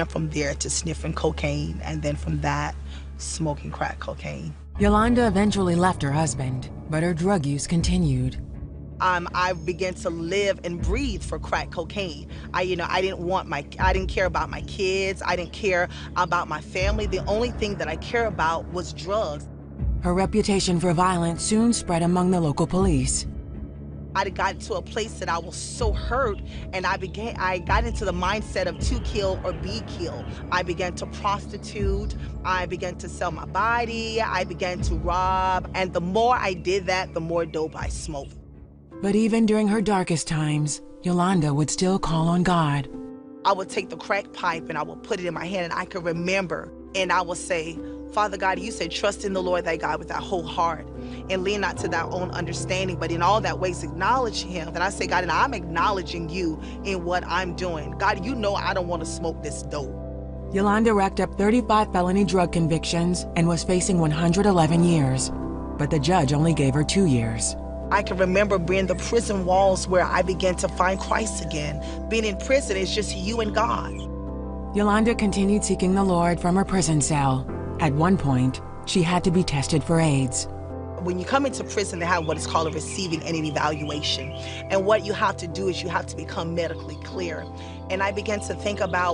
And from there to sniffing cocaine, and then from that, smoking crack cocaine. Yolanda eventually left her husband, but her drug use continued. I began to live and breathe for crack cocaine. I didn't care about my kids. I didn't care about my family. The only thing that I care about was drugs. Her reputation for violence soon spread among the local police. I got to a place that I was so hurt, and I got into the mindset of to kill or be killed. I began to prostitute, I began to sell my body, I began to rob, and the more I did that, the more dope I smoked. But even during her darkest times, Yolanda would still call on God. I would take the crack pipe and I would put it in my hand, and I could remember, and I would say, Father God, you said, trust in the Lord thy God with thy whole heart, and lean not to thy own understanding, but in all that ways acknowledge him. And I say, God, and I'm acknowledging you in what I'm doing. God, you know I don't want to smoke this dope. Yolanda racked up 35 felony drug convictions and was facing 111 years, but the judge only gave her 2 years. I can remember being the prison walls where I began to find Christ again. Being in prison is just you and God. Yolanda continued seeking the Lord from her prison cell. At one point, she had to be tested for AIDS. When you come into prison, they have what is called a receiving and an evaluation. And what you have to do is you have to become medically clear. And I began to think about